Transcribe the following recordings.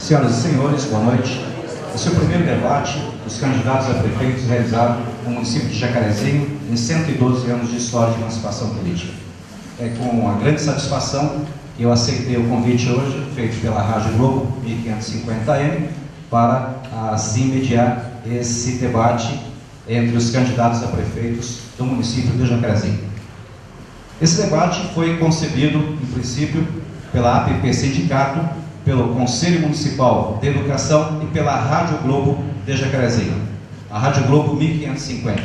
Senhoras e senhores, boa noite. Esse é o primeiro debate dos candidatos a prefeitos realizado no município de Jacarezinho em 112 anos de história de emancipação política. É com uma grande satisfação que eu aceitei o convite hoje, feito pela Rádio Globo 1550M, para assim mediar esse debate entre os candidatos a prefeitos do município de Jacarezinho. Esse debate foi concebido, em princípio, pela APP Sindicato, pelo Conselho Municipal de Educação e pela Rádio Globo de Jacarezinho, a Rádio Globo 1550.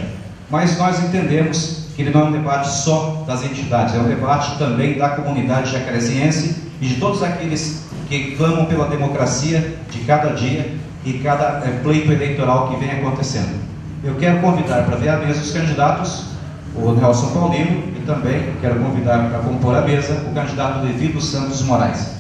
Mas nós entendemos que ele não é um debate só das entidades, é um debate também da comunidade jacareziense e de todos aqueles que clamam pela democracia de cada dia e cada pleito eleitoral que vem acontecendo. Eu quero convidar para ver a mesa os candidatos, o Nelson Paulino, e também quero convidar para compor a mesa o candidato Levi dos Santos Moraes.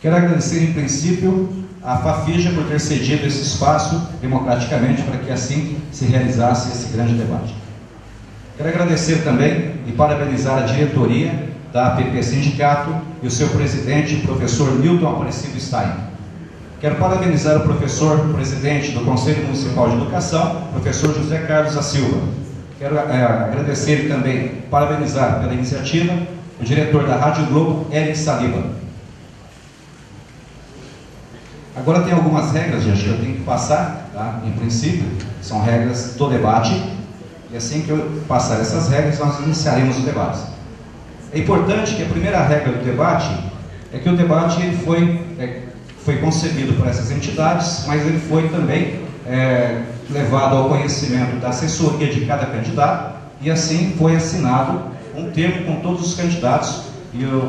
Quero agradecer, em princípio, a Fafija por ter cedido esse espaço democraticamente para que assim se realizasse esse grande debate. Quero agradecer também e parabenizar a diretoria da APP Sindicato e o seu presidente, o professor Nilton Aparecido Stein. Quero parabenizar o professor presidente do Conselho Municipal de Educação, professor José Carlos da Silva. Quero agradecer e também parabenizar pela iniciativa o diretor da Rádio Globo, Eric Saliba. Agora tem algumas regras, gente, que eu tenho que passar, tá? Em princípio, são regras do debate, e assim que eu passar essas regras, nós iniciaremos o debate. É importante que a primeira regra do debate é que o debate ele foi concebido por essas entidades, mas ele foi também levado ao conhecimento da assessoria de cada candidato, e assim foi assinado um termo com todos os candidatos,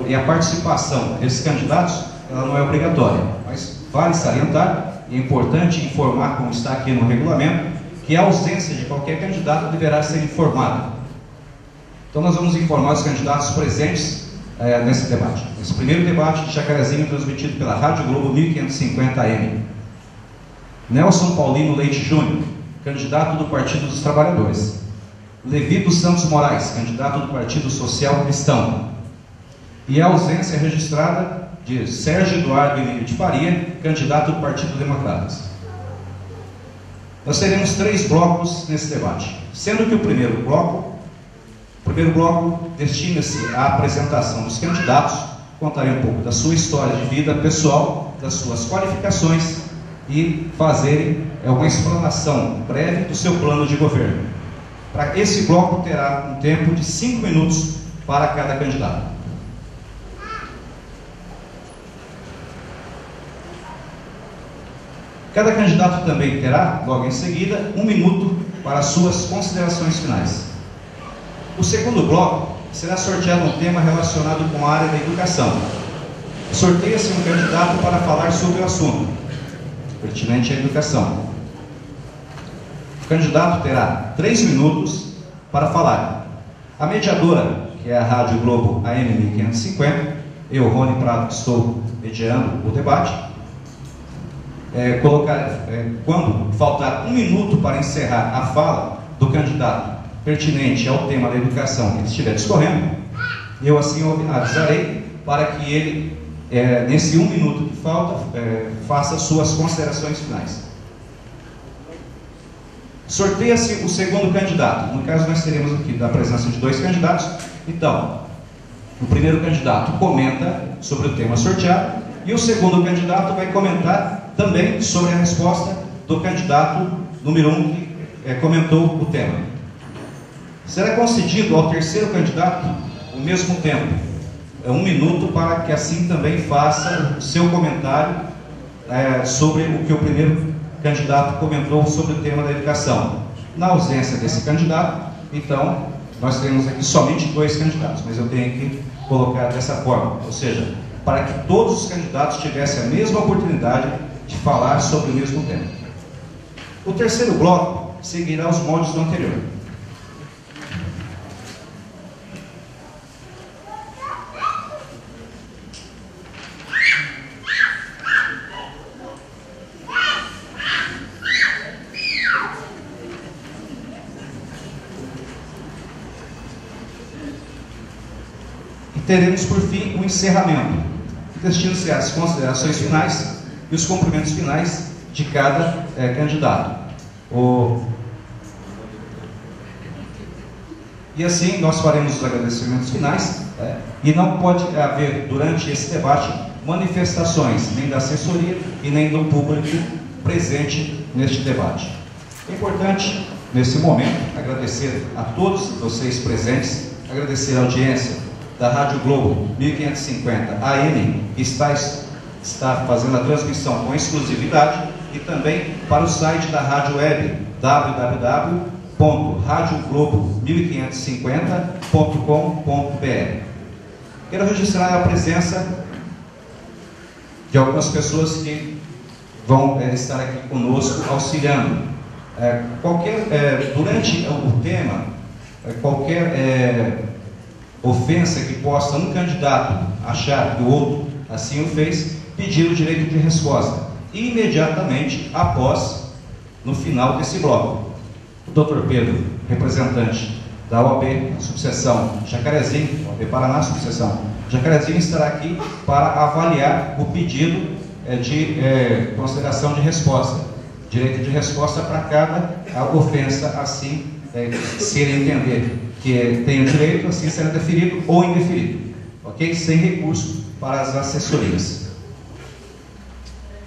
e a participação desses candidatos ela não é obrigatória, mas vale salientar, e é importante informar, como está aqui no regulamento, que a ausência de qualquer candidato deverá ser informada. Então nós vamos informar os candidatos presentes nesse debate. Esse primeiro debate de Jacarezinho transmitido pela Rádio Globo 1550M. Nelson Paulino Leite Júnior, candidato do Partido dos Trabalhadores. Levi dos Santos Moraes, candidato do Partido Social Cristão. E a ausência registrada de Sérgio Eduardo Emílio de Faria, candidato do Partido Democratas. Nós teremos 3 blocos nesse debate, sendo que o primeiro bloco destina-se à apresentação dos candidatos, contarem um pouco da sua história de vida pessoal, das suas qualificações e fazerem uma explanação breve do seu plano de governo. Para esse bloco terá um tempo de 5 minutos para cada candidato. Cada candidato também terá, logo em seguida, 1 minuto para suas considerações finais. O segundo bloco será sorteado um tema relacionado com a área da educação. Sorteia-se um candidato para falar sobre o assunto pertinente à educação. O candidato terá 3 minutos para falar. A mediadora, que é a Rádio Globo AM 1550, eu, Rony Prado, estou mediando o debate. Quando faltar 1 minuto para encerrar a fala do candidato pertinente ao tema da educação que ele estiver discorrendo, eu assim avisarei para que ele, nesse 1 minuto que falta, faça suas considerações finais. Sorteia-se o segundo candidato. No caso, nós teremos aqui a presença de 2 candidatos. Então, o primeiro candidato comenta sobre o tema sorteado e o segundo candidato vai comentar também sobre a resposta do candidato número 1 que comentou o tema. Será concedido ao terceiro candidato o mesmo tempo, 1 minuto, para que assim também faça o seu comentário sobre o que o primeiro candidato comentou sobre o tema da educação. Na ausência desse candidato, então, nós temos aqui somente 2 candidatos, mas eu tenho que colocar dessa forma, ou seja, para que todos os candidatos tivessem a mesma oportunidade de falar sobre o mesmo tema. O terceiro bloco seguirá os moldes do anterior. teremos por fim o encerramento, destinando-se às considerações finais e os cumprimentos finais de cada candidato. E assim nós faremos os agradecimentos finais, e não pode haver durante esse debate manifestações nem da assessoria e nem do público presente neste debate. É importante, nesse momento, agradecer a todos vocês presentes, agradecer a audiência da Rádio Globo 1550 AM, que está fazendo a transmissão com exclusividade, e também para o site da Rádio Web, www.radioglobo1550.com.br. Quero registrar a presença de algumas pessoas que vão estar aqui conosco auxiliando. Durante o tema, qualquer ofensa que possa um candidato achar que o outro assim o fez, pedir o direito de resposta imediatamente após, no final desse bloco. O Dr. Pedro, representante da OAB, subseção Jacarezinho, OAB Paraná, subseção Jacarezinho, estará aqui para avaliar o pedido de consideração de resposta, direito de resposta para cada ofensa, assim se ele entender que tem o direito, assim será deferido ou indeferido, ok? Sem recurso para as assessorias.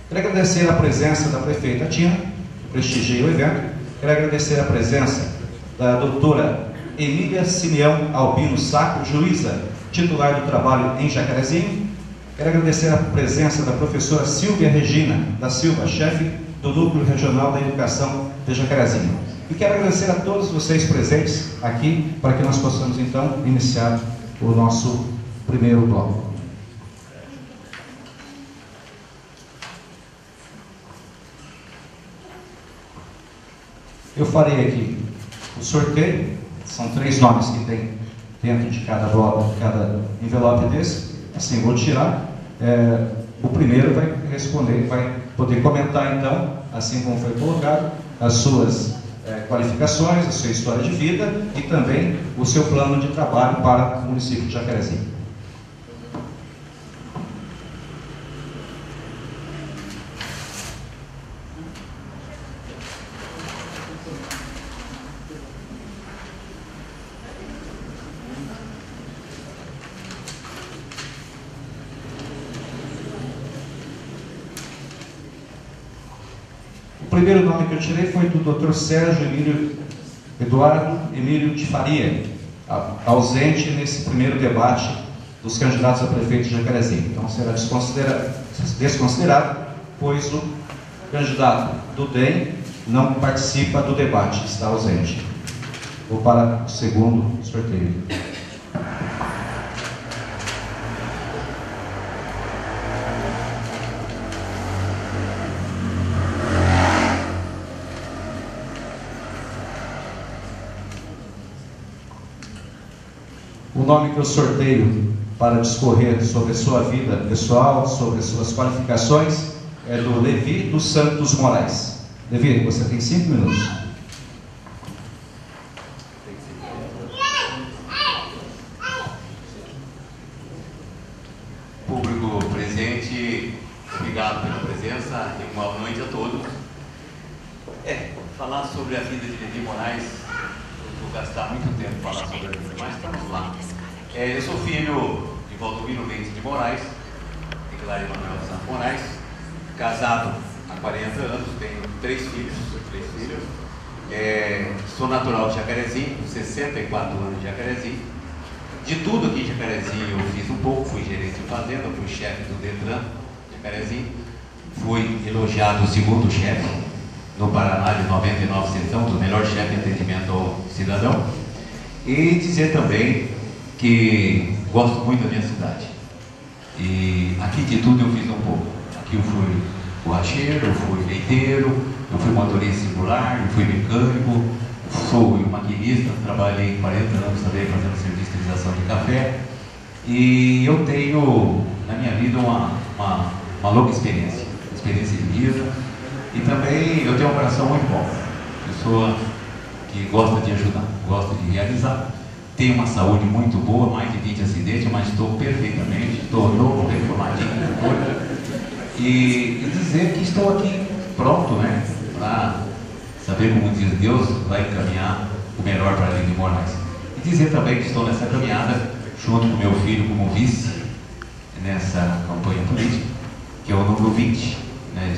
Quero agradecer a presença da prefeita Tina, que prestigia o evento. Quero agradecer a presença da doutora Emília Simeão Albino Sacco, juíza titular do trabalho em Jacarezinho. Quero agradecer a presença da professora Silvia Regina da Silva, chefe do Núcleo Regional da Educação de Jacarezinho. E quero agradecer a todos vocês presentes aqui, para que nós possamos então iniciar o nosso primeiro bloco. Eu farei aqui o sorteio, são 3 nomes que tem dentro de cada bloco, de cada envelope desse, assim vou tirar. O primeiro vai responder, vai poder comentar então, assim como foi colocado, as suas qualificações, a sua história de vida e também o seu plano de trabalho para o município de Jacarezinho. O primeiro nome que eu tirei foi do Dr. Sérgio Eduardo Emílio de Faria, ausente nesse primeiro debate dos candidatos a prefeito de Jacarezinho. Então será desconsiderado, pois o candidato do DEM não participa do debate, está ausente. Vou para o segundo sorteio. O nome que eu sorteio para discorrer sobre a sua vida pessoal, sobre as suas qualificações, é do Levi dos Santos Moraes. Levi, você tem 5 minutos. Público presente, obrigado pela presença e uma boa noite a todos. Falar sobre a vida de Levi Moraes, eu vou gastar muito tempo para falar sobre a vida, mas vamos lá. Eu sou filho de Valdomiro Leite de Moraes, de Clara Emanuel Santos Moraes, casado há 40 anos, tenho 3 filhos. Sou natural de Jacarezinho, 64 anos de Jacarezinho. De tudo aqui em Jacarezinho eu fiz um pouco, fui gerente de fazenda, fui chefe do Detran de Jacarezinho, fui elogiado o segundo chefe no Paraná de 99 centão, do melhor chefe de atendimento ao cidadão. E dizer também que gosto muito da minha cidade. E aqui de tudo eu fiz um pouco. Aqui eu fui borracheiro, eu fui leiteiro, eu fui motorista singular, eu fui mecânico, sou maquinista, trabalhei 40 anos também fazendo serviço de utilização de café. E eu tenho na minha vida uma longa experiência de vida. E também eu tenho um coração muito bom. Pessoa que gosta de ajudar, gosta de realizar. tenho uma saúde muito boa, mais de 20 acidentes, mas estou perfeitamente, estou novo, reformadinho, e dizer que estou aqui pronto, né, para saber, como diz Deus, vai encaminhar o melhor para a Lívia Moraes. E dizer também que estou nessa caminhada, junto com meu filho como vice, nessa campanha política, que é o número 20, né,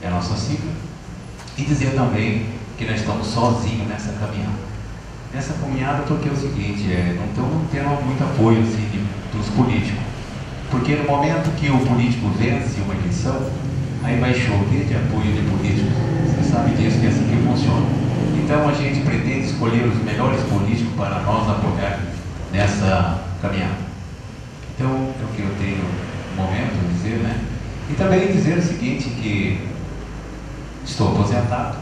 é a nossa sigla. E dizer também que nós estamos sozinhos nessa caminhada. Nessa caminhada, porque é o seguinte, não temos muito apoio assim, dos políticos. Porque no momento que o político vence uma eleição, aí vai chover de apoio de políticos. Você sabe disso, que é assim que funciona. Então a gente pretende escolher os melhores políticos para nós apoiar nessa caminhada. Então é o que eu tenho no momento a dizer, né? E também dizer o seguinte, que estou aposentado,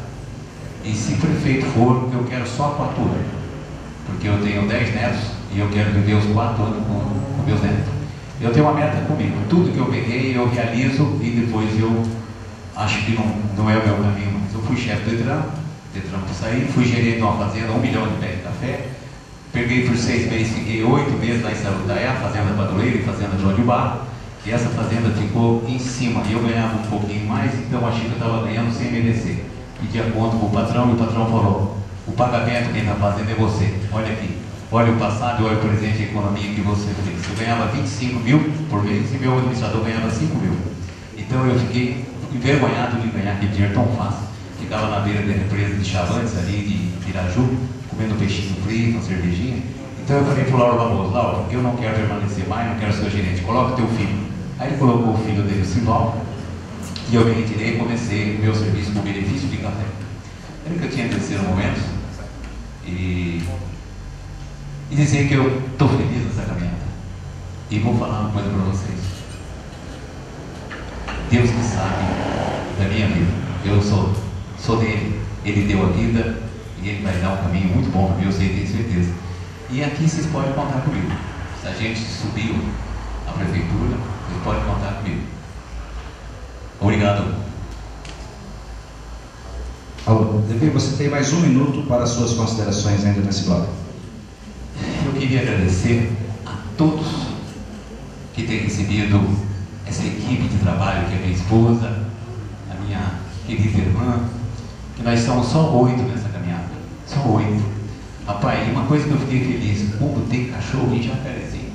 e se prefeito for, eu quero só 4 anos, porque eu tenho 10 netos e eu quero viver os 4 anos com meus netos. Eu tenho uma meta comigo, tudo que eu peguei eu realizo, e depois eu acho que não é o meu caminho, mas eu fui chefe do Detran que saí, fui gerente de uma fazenda, 1 milhão de pés de café, peguei por 6 meses, fiquei 8 meses lá em Sarutaiá, fazenda Madureira e fazenda João de Barro, e essa fazenda ficou em cima, e eu ganhava um pouquinho mais, então achei que eu estava ganhando sem merecer. Pedi a conta para o patrão, e o patrão falou: o pagamento quem está fazendo é você, olha aqui, olha o passado e olha o presente e a economia que você fez. Eu ganhava 25 mil por mês e meu administrador ganhava 5 mil. Então eu fiquei envergonhado de ganhar aquele dinheiro tão fácil. Ficava na beira da empresa de Chavantes, ali de Iraju, comendo peixinho frito, uma cervejinha. Então eu falei para o Lauro Barroso: Lauro, eu não quero permanecer mais, não quero ser gerente, coloca o teu filho. Aí ele colocou o filho dele, o Simval, e eu me retirei e comecei meu serviço com benefício de café. Eu nunca tinha terceiro momento, e dizer que eu estou feliz nessa caminhada. E vou falar uma coisa para vocês. Deus que sabe da minha vida. Eu sou dele. Ele deu a vida e ele vai dar um caminho muito bom para mim, eu sei, tenho certeza. E aqui vocês podem contar comigo. Se a gente subiu a prefeitura, vocês podem contar comigo. Obrigado. Alô, Levi, você tem mais 1 minuto para suas considerações ainda nesse bloco. Eu queria agradecer a todos que têm recebido essa equipe de trabalho, que é minha esposa, a minha querida irmã, que nós somos só 8 nessa caminhada, só 8. Rapaz, uma coisa que eu fiquei feliz, como tem cachorro em Jacarezinho.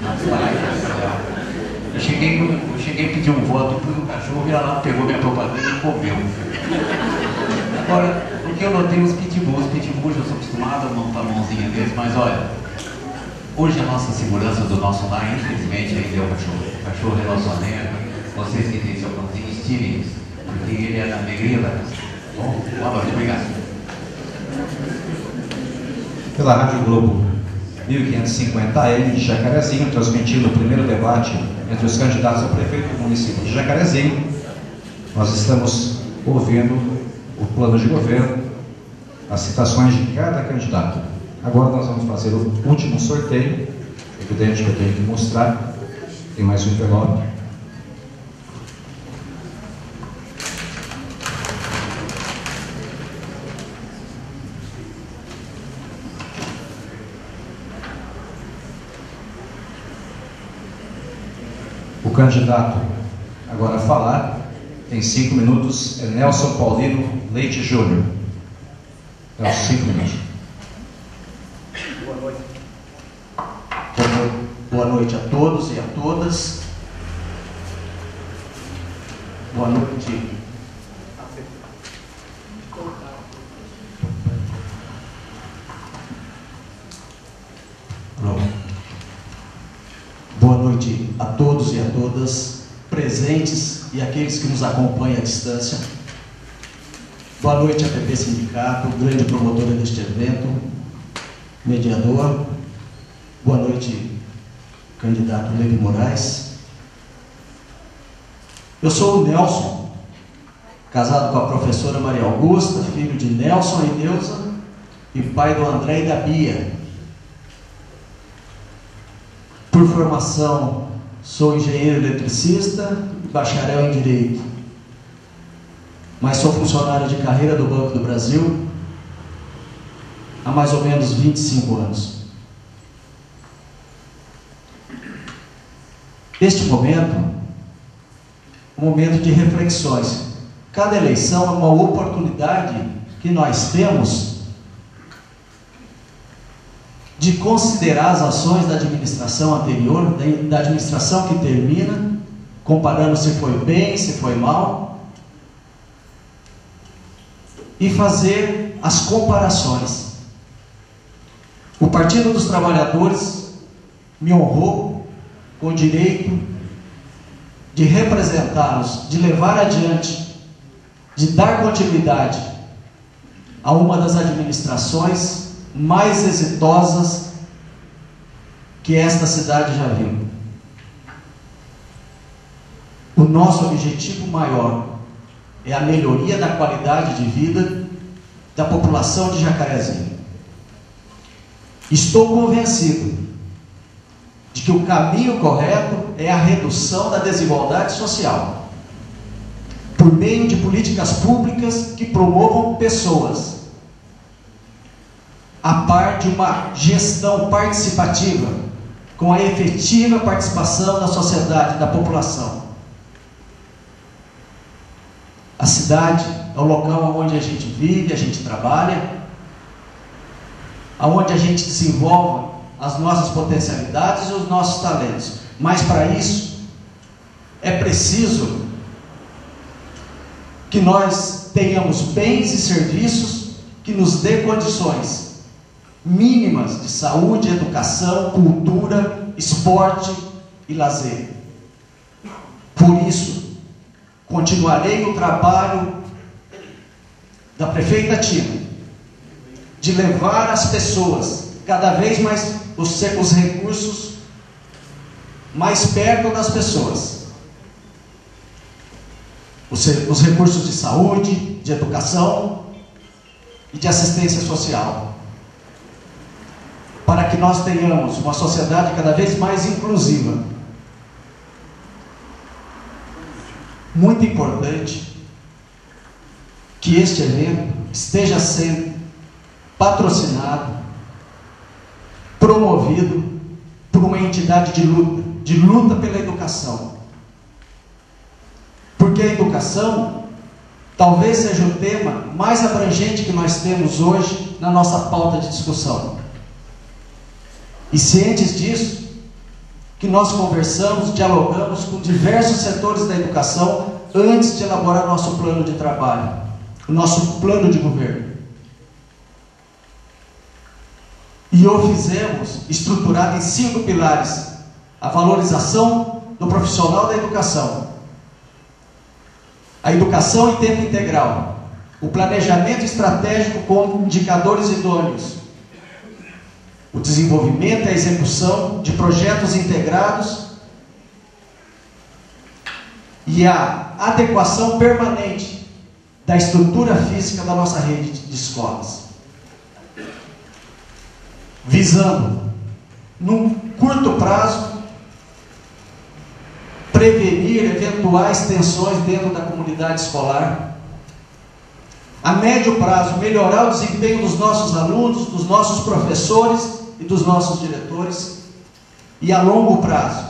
Rapaz do céu. Eu cheguei a pedir um voto, pus o cachorro, vira lá, pegou minha propaganda e comeu. Agora, o que eu notei, os pitbulls, eu sou acostumado a montar a mãozinha deles, mas olha, hoje a nossa segurança do nosso lar, infelizmente, ainda é o cachorro. O cachorro é nosso anel, vocês que têm seu cãozinho, estirem isso, porque ele é a alegria da casa. Bom, boa noite, obrigado. Pela Rádio Globo 1550 AM de Jacarezinho, transmitindo o primeiro debate entre os candidatos a prefeito do município de Jacarezinho. Nós estamos ouvindo o plano de governo, as citações de cada candidato. Agora nós vamos fazer o último sorteio. É evidente que eu tenho que mostrar. Tem mais um envelope. O candidato agora a falar, tem 5 minutos, é Nelson Paulino Leite Júnior. Nelson, 5 minutos. Boa noite. Boa noite a todos e a todas. Boa noite. Boa noite a todos e a todas, presentes e aqueles que nos acompanham à distância. Boa noite, APP Sindicato, grande promotora deste evento, mediador. Boa noite, candidato Levi Moraes. Eu sou o Nelson, casado com a professora Maria Augusta, filho de Nelson e Neuza, e pai do André e da Bia. Por formação, sou engenheiro eletricista e bacharel em Direito. Mas sou funcionário de carreira do Banco do Brasil há mais ou menos 25 anos. este momento, um momento de reflexões. Cada eleição é uma oportunidade que nós temos de considerar as ações da administração anterior, da administração que termina, comparando se foi bem, se foi mal, e fazer as comparações. O Partido dos Trabalhadores me honrou com o direito de representá-los, de levar adiante, de dar continuidade a uma das administrações mais exitosas que esta cidade já viu. O nosso objetivo maior é a melhoria da qualidade de vida da população de Jacarezinho. Estou convencido de que o caminho correto é a redução da desigualdade social, por meio de políticas públicas que promovam pessoas, a par de uma gestão participativa, com a efetiva participação da sociedade, da população. A cidade é o local onde a gente vive, a gente trabalha, onde a gente desenvolve as nossas potencialidades e os nossos talentos. Mas para isso é preciso que nós tenhamos bens e serviços que nos dê condições mínimas de saúde, educação, cultura, esporte e lazer. Por isso, continuarei o trabalho da prefeita Tina de levar as pessoas cada vez mais os recursos mais perto das pessoas. Os recursos de saúde, de educação e de assistência social. Para que nós tenhamos uma sociedade cada vez mais inclusiva. Muito importante que este evento esteja sendo patrocinado, promovido por uma entidade de luta pela educação. Porque a educação talvez seja o tema mais abrangente que nós temos hoje na nossa pauta de discussão. E cientes disso, que nós conversamos, dialogamos com diversos setores da educação antes de elaborar nosso plano de trabalho, o nosso plano de governo. E o fizemos estruturado em 5 pilares: a valorização do profissional da educação, a educação em tempo integral, o planejamento estratégico com indicadores idôneos, o desenvolvimento e a execução de projetos integrados e a adequação permanente da estrutura física da nossa rede de escolas, visando, num curto prazo, prevenir eventuais tensões dentro da comunidade escolar, a médio prazo, melhorar o desempenho dos nossos alunos, dos nossos professores e dos nossos diretores, e a longo prazo,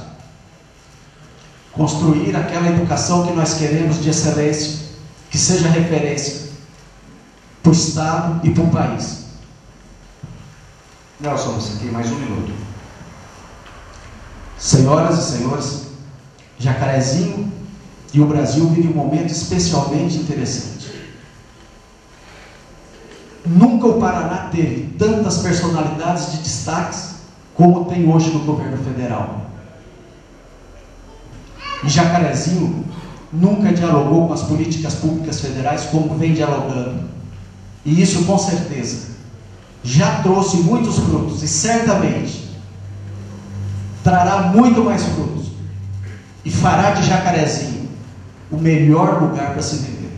construir aquela educação que nós queremos de excelência, que seja referência para o Estado e para o país. Nelson, você tem mais 1 minuto. Senhoras e senhores, Jacarezinho e o Brasil vivem um momento especialmente interessante. Nunca o Paraná teve tantas personalidades de destaques como tem hoje no governo federal. E Jacarezinho nunca dialogou com as políticas públicas federais como vem dialogando. E isso, com certeza, já trouxe muitos frutos e certamente trará muito mais frutos e fará de Jacarezinho o melhor lugar para se viver.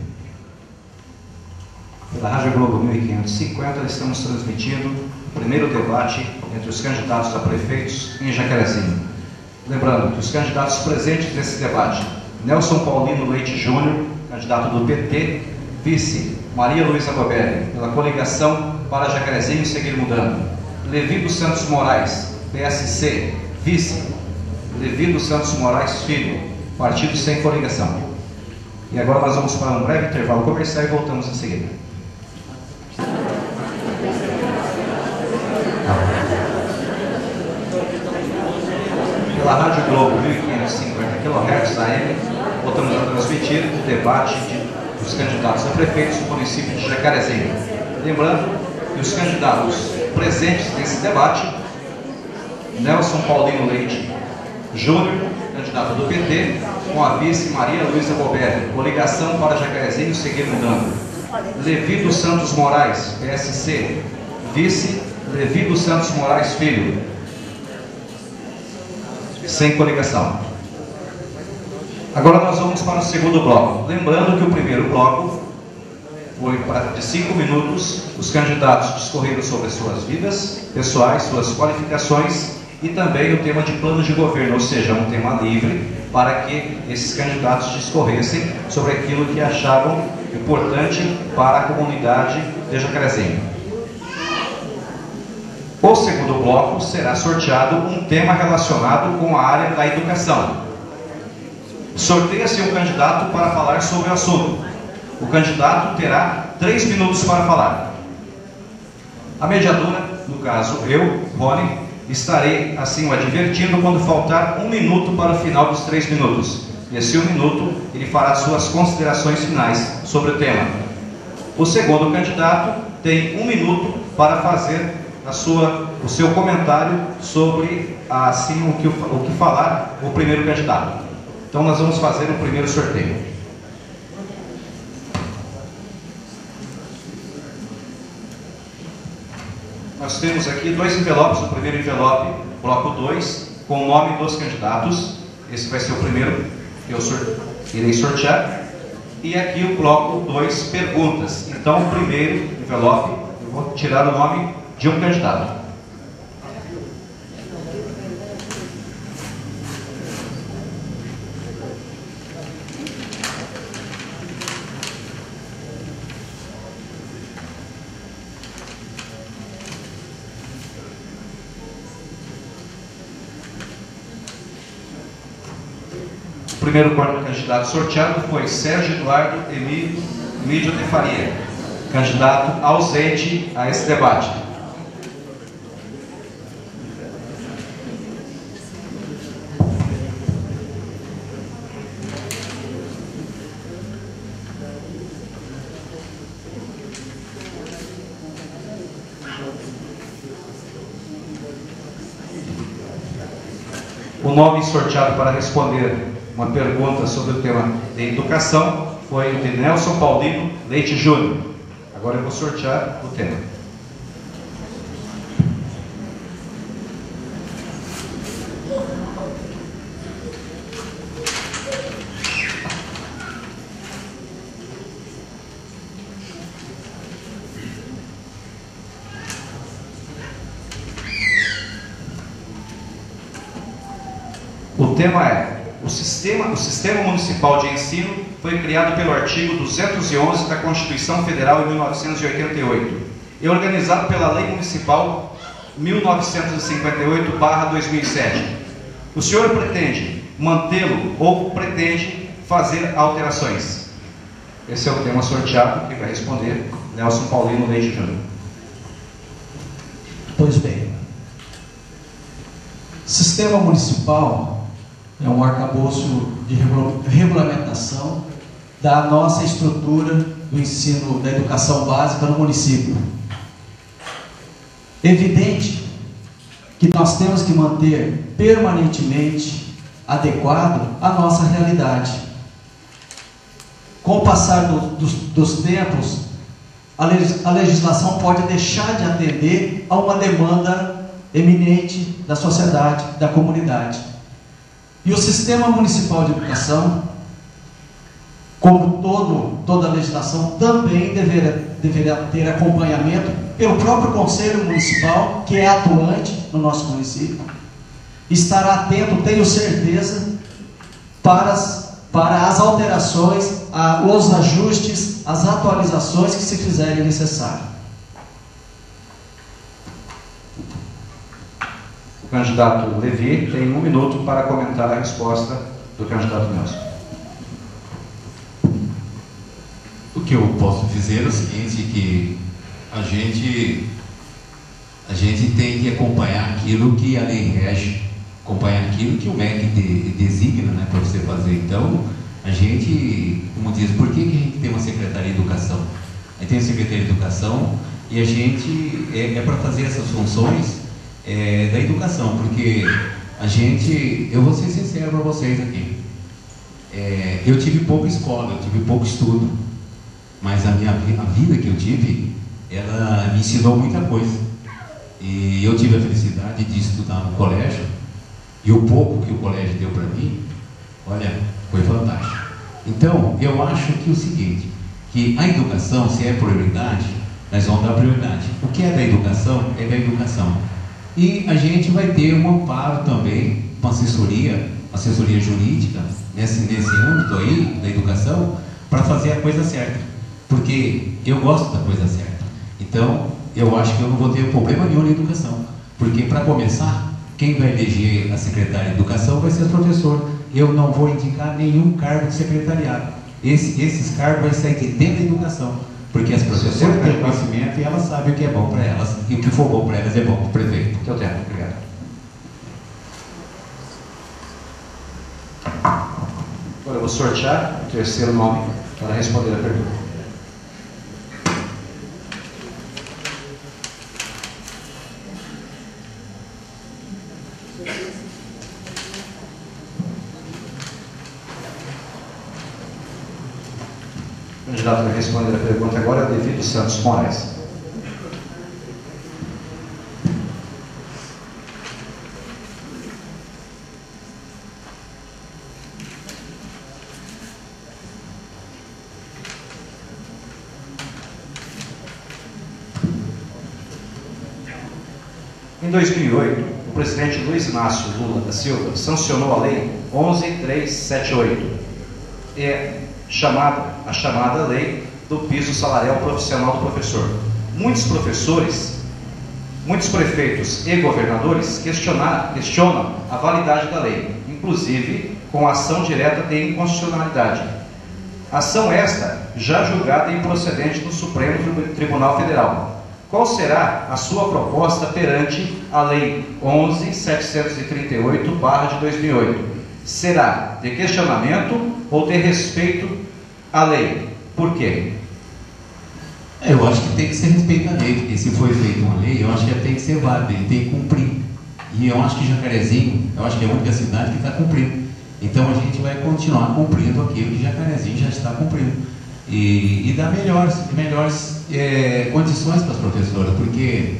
Pela Rádio Globo 1550, estamos transmitindo o primeiro debate entre os candidatos a prefeitos em Jacarezinho. Lembrando que os candidatos presentes nesse debate: Nelson Paulino Leite Júnior, candidato do PT, vice Maria Luísa Gobelli, pela coligação para Jacarezinho Seguir Mudando; Levi dos Santos Moraes, PSC, vice Levi dos Santos Moraes Filho, partido sem coligação. E agora nós vamos para um breve intervalo comercial e voltamos em seguida. Pela Rádio Globo 1550 kHz AM, voltamos a transmitir o debate dos candidatos a prefeitos do município de Jacarezinho. Lembrando que os candidatos presentes nesse debate: Nelson Paulino Leite Júnior, candidato do PT, com a vice Maria Luísa Boberti, coligação para Jacarezinho seguir mudando. Levi dos Santos Moraes, PSC, vice Levi dos Santos Moraes Filho, sem coligação. Agora nós vamos para o segundo bloco. Lembrando que o primeiro bloco foi de 5 minutos. Os candidatos discorreram sobre as suas vidas pessoais, suas qualificações e também o tema de plano de governo, ou seja, um tema livre para que esses candidatos discorressem sobre aquilo que achavam importante para a comunidade de Jacarezinho. O segundo bloco será sorteado um tema relacionado com a área da educação. Sorteia-se um candidato para falar sobre o assunto. O candidato terá 3 minutos para falar. A mediadora, no caso eu, Rony, estarei assim o advertindo quando faltar 1 minuto para o final dos 3 minutos. Nesse 1 minuto, ele fará suas considerações finais sobre o tema. O segundo candidato tem 1 minuto para fazer o seu comentário sobre assim, o que falar o primeiro candidato. Então nós vamos fazer o primeiro sorteio. Nós temos aqui 2 envelopes. O primeiro envelope, bloco 2, com o nome dos candidatos. Esse vai ser o primeiro que eu irei sortear. E aqui o bloco 2, perguntas. Então o primeiro envelope, eu vou tirar o nome de um candidato. O primeiro candidato sorteado foi Sérgio Eduardo Emílio de Faria, candidato ausente a esse debate. O nome sorteado para responder uma pergunta sobre o tema de educação foi o de Nelson Paulino Leite Júnior. Agora eu vou sortear o tema. O tema é: o Sistema Municipal de Ensino foi criado pelo artigo 211 da Constituição Federal em 1988 e organizado pela Lei Municipal 1958/2007. O senhor pretende mantê-lo ou pretende fazer alterações? Esse é o tema sorteado que vai responder Nelson Paulino Leite Júnior. Pois bem, Sistema Municipal é um arcabouço de regulamentação da nossa estrutura do ensino da educação básica no município. Evidente que nós temos que manter permanentemente adequado à nossa realidade. Com o passar dos tempos, a legislação pode deixar de atender a uma demanda eminente da sociedade, da comunidade. E o Sistema Municipal de Educação, como toda a legislação, também deverá ter acompanhamento pelo próprio Conselho Municipal, que é atuante no nosso município. Estará atento, tenho certeza, para as alterações, os ajustes, as atualizações que se fizerem necessário. candidato Levi tem 1 minuto para comentar a resposta do candidato Nelson. O que eu posso dizer é o seguinte, que a gente tem que acompanhar aquilo que a lei rege, acompanhar aquilo que o MEC designa, né, para você fazer. Então, a gente, como diz, por que a gente tem uma Secretaria de Educação? A gente tem a Secretaria de Educação e a gente é para fazer essas funções da educação, porque a gente, eu vou ser sincero para vocês aqui, eu tive pouca escola, eu tive pouco estudo, mas a vida que eu tive, ela me ensinou muita coisa. E eu tive a felicidade de estudar no colégio, e o pouco que o colégio deu para mim, olha, foi fantástico. Então, eu acho que o seguinte, que a educação, se é prioridade, nós vamos dar prioridade. O que é da educação, é da educação. E a gente vai ter um amparo também, uma assessoria jurídica, nesse âmbito aí, da educação, para fazer a coisa certa. Porque eu gosto da coisa certa. Então, eu acho que eu não vou ter problema nenhum na educação. Porque, para começar, quem vai eleger a secretária de educação vai ser o professor. Eu não vou indicar nenhum cargo de secretariado. Esses cargos vão sair de dentro da educação. Porque as professoras têm conhecimento e elas sabem o que é bom para elas. E o que for bom para elas é bom para o prefeito. Teu tempo, obrigado. Agora eu vou sortear o terceiro nome para responder a pergunta. O candidato vai responder a pergunta agora é Levi dos Santos Moraes. Em 2008, o presidente Luiz Inácio Lula da Silva sancionou a Lei 11.378, a chamada Lei do Piso Salarial Profissional do Professor. Muitos professores, muitos prefeitos e governadores questionam a validade da lei, inclusive com ação direta de inconstitucionalidade. Ação esta já julgada improcedente no Supremo Tribunal Federal. Qual será a sua proposta perante a Lei 11.738/de 2008? Será de questionamento ou de respeito à lei? Por quê? Eu acho que tem que ser respeito à lei, porque se foi feita uma lei, eu acho que ela tem que ser válida, ele tem que cumprir. E eu acho que Jacarezinho, eu acho que é a única cidade que está cumprindo. Então a gente vai continuar cumprindo aquilo que Jacarezinho já está cumprindo. E dar melhores condições para as professoras, porque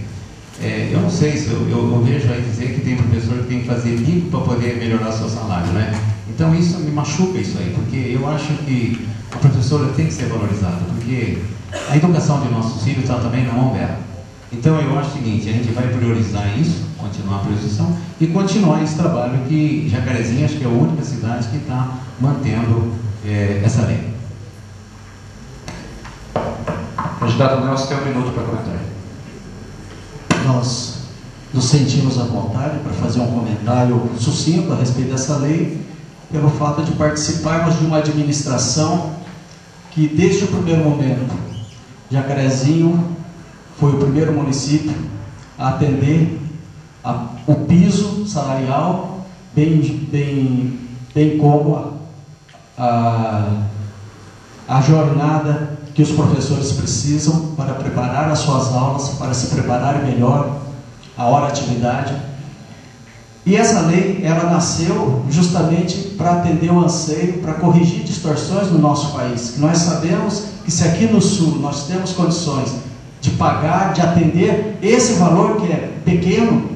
eu não sei se eu vejo aí dizer que tem professor que tem que fazer bico para poder melhorar o seu salário, né? Então isso me machuca isso aí, porque eu acho que a professora tem que ser valorizada, porque a educação de nossos filhos está também na mão dela. Então eu acho o seguinte, a gente vai priorizar isso, continuar a priorização e continuar esse trabalho que Jacarezinho acho que é a única cidade que está mantendo essa lei. Candidato Nelson tem 1 minuto para comentar. Nós nos sentimos à vontade para fazer um comentário sucinto a respeito dessa lei, pelo fato de participarmos de uma administração que, desde o primeiro momento, Jacarezinho foi o primeiro município a atender o piso salarial, bem como a jornada que os professores precisam para preparar as suas aulas, para se prepararem melhor a hora atividade. E essa lei, ela nasceu justamente para atender o anseio, para corrigir distorções no nosso país. Que nós sabemos que se aqui no Sul nós temos condições de pagar, de atender esse valor que é pequeno,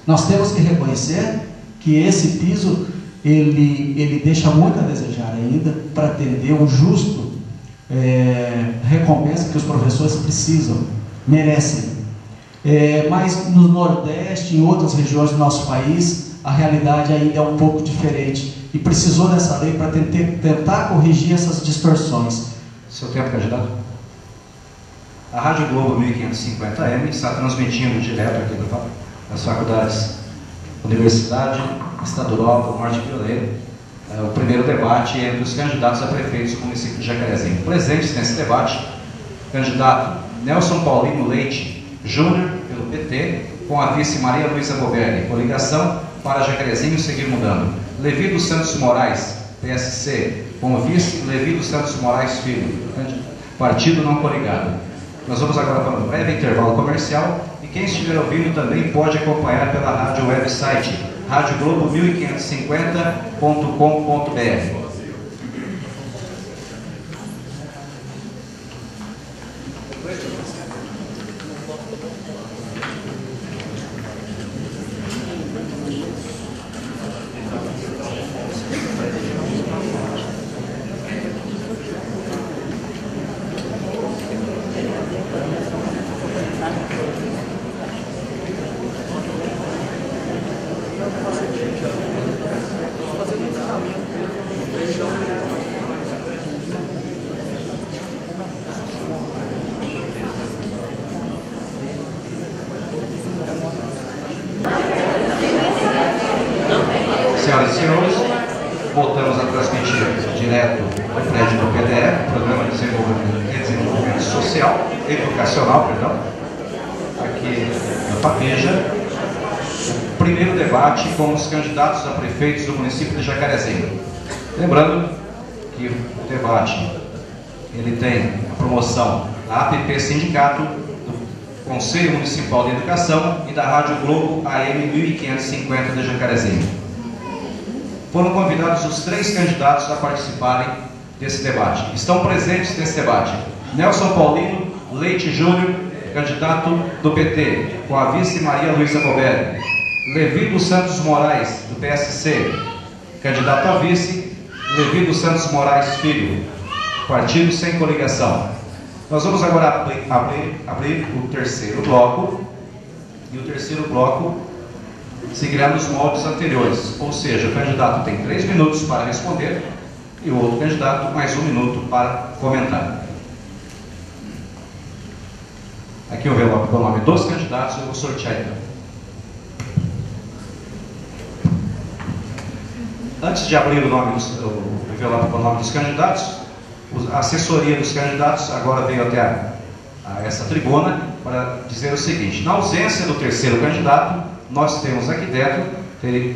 nós temos que reconhecer que esse piso ele deixa muito a desejar ainda para atender um justo recompensa que os professores precisam, merecem. Mas no Nordeste e em outras regiões do nosso país, a realidade ainda é um pouco diferente e precisou dessa lei para tentar corrigir essas distorções. Seu tempo, candidato. A Rádio Globo 1550M está transmitindo direto aqui do das faculdades Universidade Estadual do Norte Pioneiro, o primeiro debate entre os candidatos a prefeitos do município de Jacarezinho. Presentes nesse debate, candidato Nelson Paulino Leite Júnior, pelo PT, com a vice Maria Luísa Goberni, coligação para Jacarezinho seguir mudando. Levi dos Santos Moraes, PSC, com o vice Levi dos Santos Moraes Filho, partido não coligado. Nós vamos agora para um breve intervalo comercial e quem estiver ouvindo também pode acompanhar pela rádio website radioglobo1550.com.br. Senhoras e senhores, voltamos a transmitir direto do prédio do PDF, Programa de Desenvolvimento Social, Educacional, perdão, aqui na Papeja, o primeiro debate com os candidatos a prefeitos do município de Jacarezinho. Lembrando que o debate ele tem a promoção da APP Sindicato, do Conselho Municipal de Educação e da Rádio Globo AM 1550 de Jacarezinho. Foram convidados os 3 candidatos a participarem desse debate. Estão presentes nesse debate Nelson Paulino Leite Júnior, candidato do PT, com a vice Maria Luísa Goberni. Levi dos Santos Moraes, do PSC, candidato a vice, Levi dos Santos Moraes Filho, partido sem coligação. Nós vamos agora abrir o terceiro bloco, e o terceiro bloco seguirá nos moldes anteriores, ou seja, o candidato tem 3 minutos para responder e o outro candidato mais 1 minuto para comentar. Aqui o envelope com o nome dos candidatos, eu vou sortear então. Antes de abrir o envelope com o nome dos candidatos, a assessoria dos candidatos agora veio até a essa tribuna para dizer o seguinte: na ausência do terceiro candidato, nós temos aqui dentro,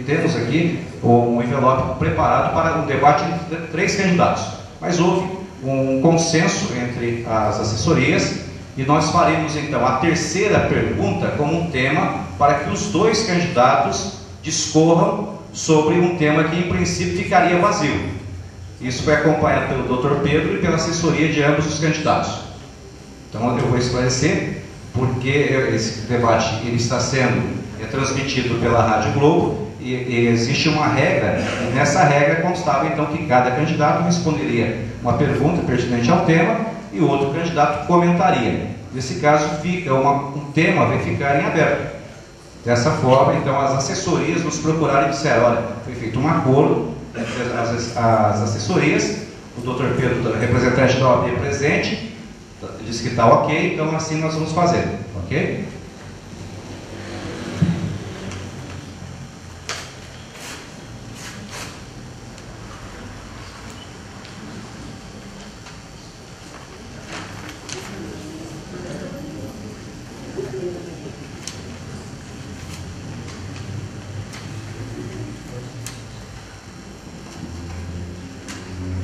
temos aqui um envelope preparado para um debate entre 3 candidatos. Mas houve um consenso entre as assessorias e nós faremos então a terceira pergunta como um tema para que os 2 candidatos discorram sobre um tema que em princípio ficaria vazio. Isso foi acompanhado pelo Dr. Pedro e pela assessoria de ambos os candidatos. Então eu vou esclarecer porque esse debate ele está sendo transmitido pela Rádio Globo e existe uma regra, e nessa regra constava então que cada candidato responderia uma pergunta pertinente ao tema e o outro candidato comentaria. Nesse caso, um tema vai ficar em aberto. Dessa forma, então, as assessorias nos procuraram e disseram: olha, foi feito um acordo entre as assessorias, o Dr. Pedro, representante da OAB, presente, disse que está ok, então assim nós vamos fazer, ok?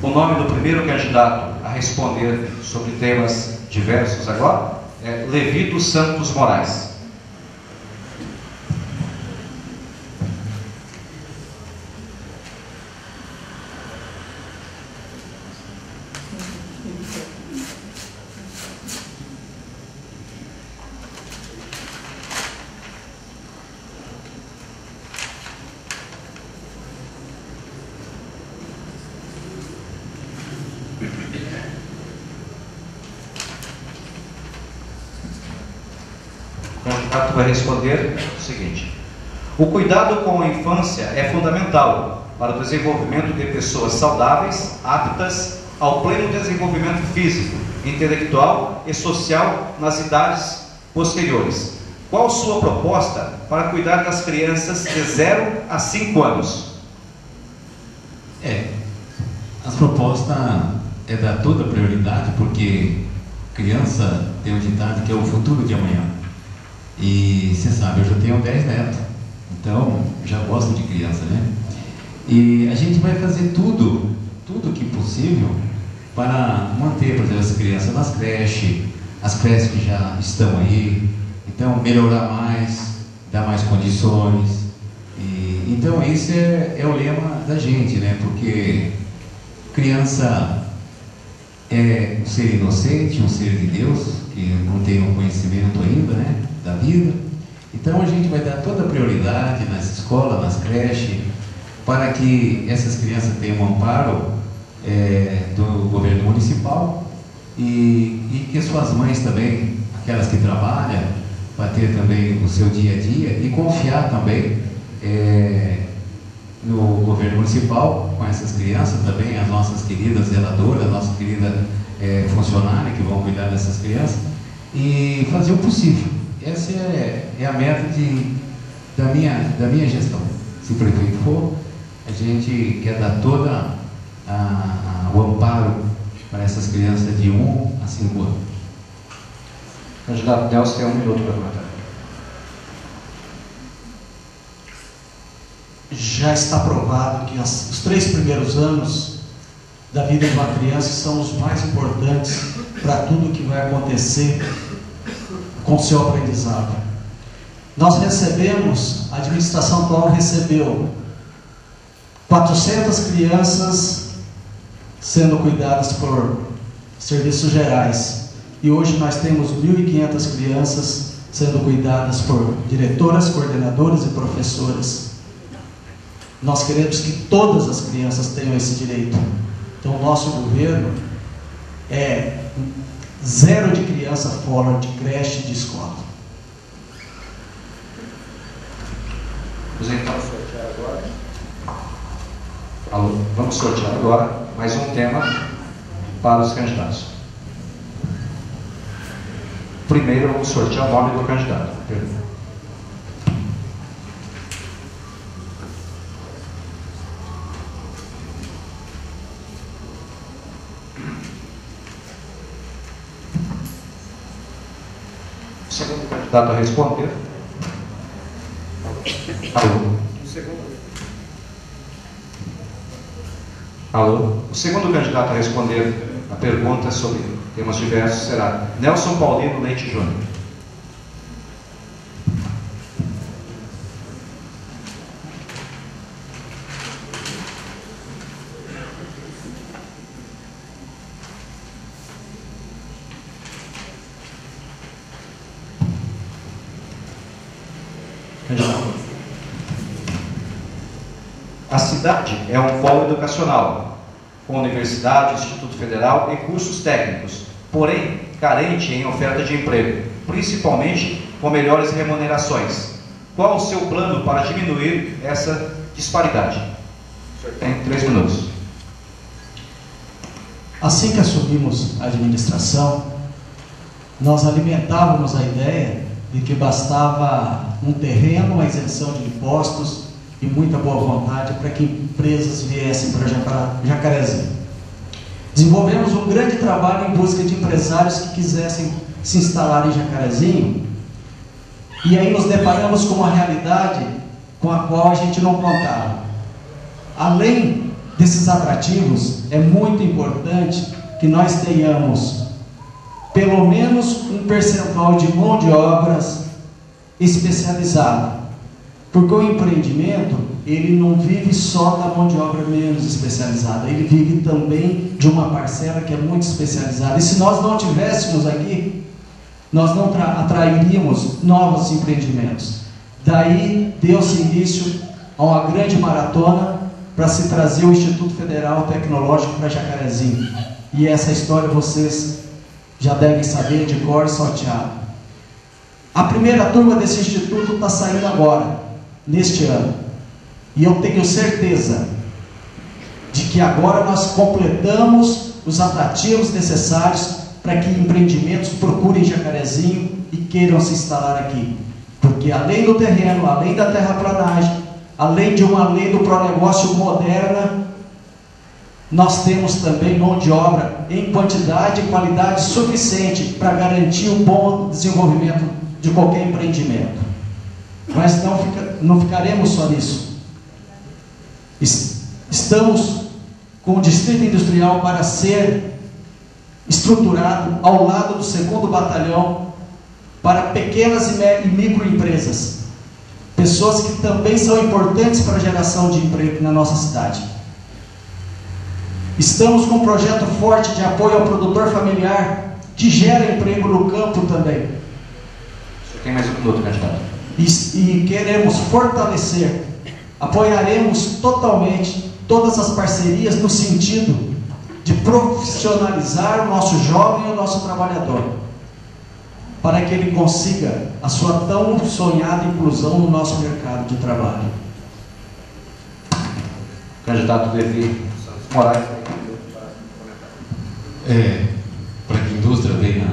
O nome do primeiro candidato a responder sobre temas diversos agora é Levi dos Santos Moraes. O candidato vai responder o seguinte: o cuidado com a infância é fundamental para o desenvolvimento de pessoas saudáveis, aptas ao pleno desenvolvimento físico, intelectual e social nas idades posteriores. Qual sua proposta para cuidar das crianças de 0 a 5 anos? As propostas é dar toda a prioridade, porque criança tem um ditado que é o futuro de amanhã. E você sabe, eu já tenho 10 netos, então já gosto de criança, né? E a gente vai fazer tudo que possível para manter, por exemplo, as crianças nas creches, as creches que já estão aí. Então, melhorar mais, dar mais condições. Então, esse é o lema da gente, né? Porque criança é um ser inocente, um ser de Deus, que não tem um conhecimento ainda, né? Da vida. Então, a gente vai dar toda a prioridade nas escolas, nas creches, para que essas crianças tenham um amparo do governo municipal e que suas mães também, aquelas que trabalham, para ter também o seu dia a dia e confiar também no governo municipal com essas crianças também, as nossas queridas zeladoras, as nossas queridas funcionárias que vão cuidar dessas crianças e fazer o possível. Essa é a meta da minha gestão. Se o prefeito for, a gente quer dar toda o amparo para essas crianças de 1 a 5 anos. Candidato Nelson tem 1 minuto para comentar. Já está provado que os 3 primeiros anos da vida de uma criança são os mais importantes para tudo que vai acontecer com o seu aprendizado. Nós recebemos, a administração atual recebeu 400 crianças sendo cuidadas por serviços gerais. E hoje nós temos 1.500 crianças sendo cuidadas por diretoras, coordenadoras e professoras. Nós queremos que todas as crianças tenham esse direito. Então, o nosso governo é 0 de criança fora de creche e de escola. Vamos então sortear agora. Alô, vamos sortear agora mais um tema para os candidatos. Primeiro, vamos sortear o nome do candidato. O segundo candidato a responder. Alô? O segundo candidato a responder a pergunta sobre temas diversos será Nelson Paulino Leite Júnior. A cidade é um polo educacional, com universidade, Instituto Federal e cursos técnicos, porém carente em oferta de emprego, principalmente com melhores remunerações. Qual o seu plano para diminuir essa disparidade? O senhor tem 3 minutos. Assim que assumimos a administração, nós alimentávamos a ideia de que bastava um terreno, uma isenção de impostos e muita boa vontade para que empresas viessem para Jacarezinho. Desenvolvemos um grande trabalho em busca de empresários que quisessem se instalar em Jacarezinho, e aí nos deparamos com uma realidade com a qual a gente não contava. Além desses atrativos, é muito importante que nós tenhamos pelo menos um percentual de mão de obras especializada, porque o empreendimento, ele não vive só da mão de obra menos especializada, ele vive também de uma parcela que é muito especializada. E se nós não tivéssemos aqui, nós não atrairíamos novos empreendimentos. Daí deu-se início a uma grande maratona para se trazer o Instituto Federal Tecnológico para Jacarezinho. E essa história vocês já devem saber de cor e salteado. A primeira turma desse instituto está saindo agora, neste ano. E eu tenho certeza de que agora nós completamos os atrativos necessários para que empreendimentos procurem Jacarezinho e queiram se instalar aqui. Porque além do terreno, além da terraplanagem, além de uma lei do pronegócio moderna, nós temos também mão de obra em quantidade e qualidade suficiente para garantir o bom desenvolvimento de qualquer empreendimento. Mas não ficaremos só nisso. Estamos com o Distrito Industrial para ser estruturado ao lado do 2º Batalhão para pequenas e microempresas, pessoas que também são importantes para a geração de emprego na nossa cidade. Estamos com um projeto forte de apoio ao produtor familiar, que gera emprego no campo também. Você tem mais um minuto, candidato. E queremos fortalecer, apoiaremos totalmente todas as parcerias no sentido de profissionalizar o nosso jovem e o nosso trabalhador, para que ele consiga a sua tão sonhada inclusão no nosso mercado de trabalho. Candidato Levi Moraes. Para que a indústria venha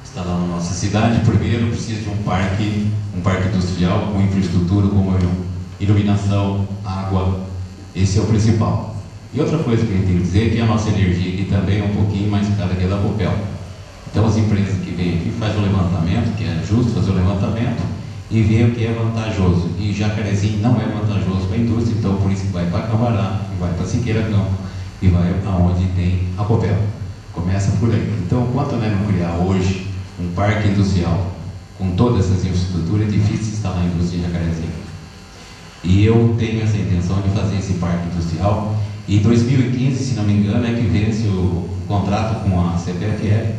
instalar na nossa cidade, primeiro precisa de um parque industrial com infraestrutura como iluminação, água. Esse é o principal. E outra coisa que a gente tem que dizer é que a nossa energia aqui também é um pouquinho mais cara que a da Copel. Então as empresas que vêm aqui fazem o levantamento, que é justo fazer o levantamento, e ver o que é vantajoso. E Jacarezinho não é vantajoso para a indústria, então por isso que vai para Camará, e vai para Siqueira Campo, e vai aonde tem a Copel. Começa por aí. Então, quanto nós não criar hoje um parque industrial com todas essas infraestruturas, é difícil instalar a indústria em Jacarezinho. E eu tenho essa intenção de fazer esse parque industrial. E em 2015, se não me engano, é que vence o contrato com a CPFL,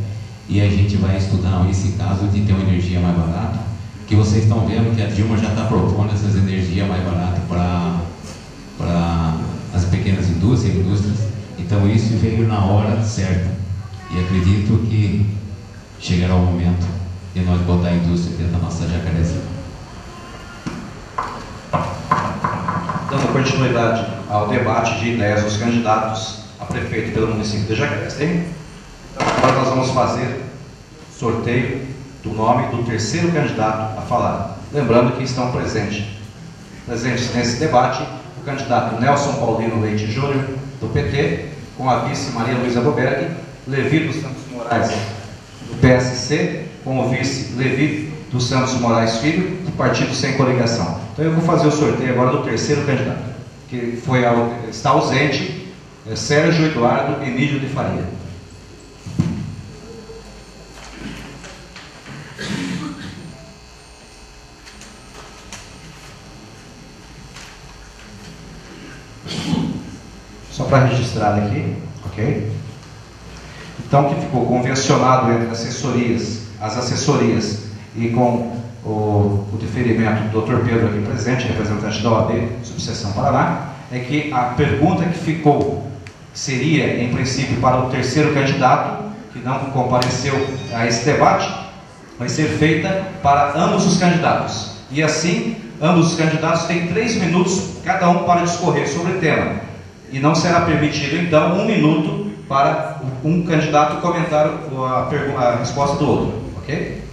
e a gente vai estudar esse caso de ter uma energia mais barata, que vocês estão vendo que a Dilma já está propondo essas energias mais baratas para as pequenas indústrias. Então isso veio na hora certa, e acredito que chegará o momento de nós botar a indústria dentro da nossa Jacarezinho. Dando continuidade ao debate de ideias dos candidatos a prefeito pelo município de Jacarezinho, agora nós vamos fazer sorteio do nome do 3º candidato a falar. Lembrando que estão presentes nesse debate o candidato Nelson Paulino Leite Júnior, do PT, com a vice Maria Luísa Boberg, Levi dos Santos Moraes, do PSC, com o vice Levi dos Santos Moraes Filho, do Partido Sem Coligação. Então eu vou fazer o sorteio agora do 3º candidato, que está ausente, Sérgio Eduardo Emílio de Faria. Só para registrar aqui, ok? Então, que ficou convencionado entre as assessorias e com o deferimento do Dr. Pedro aqui presente, representante da OAB, subseção Paraná, é que a pergunta que ficou seria, em princípio, para o 3º candidato, que não compareceu a esse debate, vai ser feita para ambos os candidatos. E assim, ambos os candidatos têm 3 minutos, cada um, para discorrer sobre o tema. E não será permitido, então, 1 minuto para um candidato comentar a resposta do outro, ok?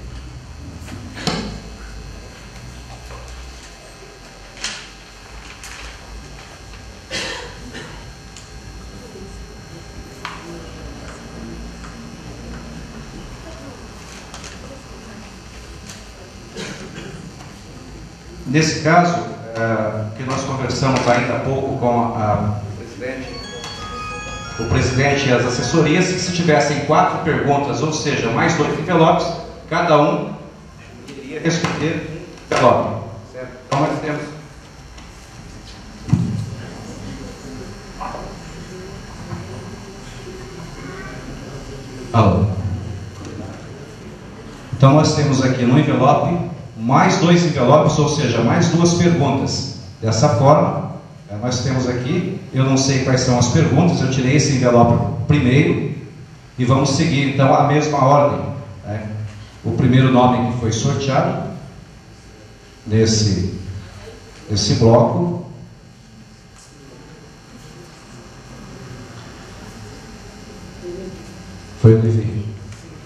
Nesse caso, que nós conversamos ainda há pouco com o presidente e as assessorias, que se tivessem 4 perguntas, ou seja, mais 2 envelopes, cada um iria responder um envelope. Certo? Então nós temos... Alô. Então nós temos aqui no envelope mais 2 envelopes, ou seja, mais 2 perguntas. Dessa forma, nós temos aqui, eu não sei quais são as perguntas, eu tirei esse envelope primeiro e vamos seguir então a mesma ordem. Né? O primeiro nome que foi sorteado nesse bloco foi o Levi.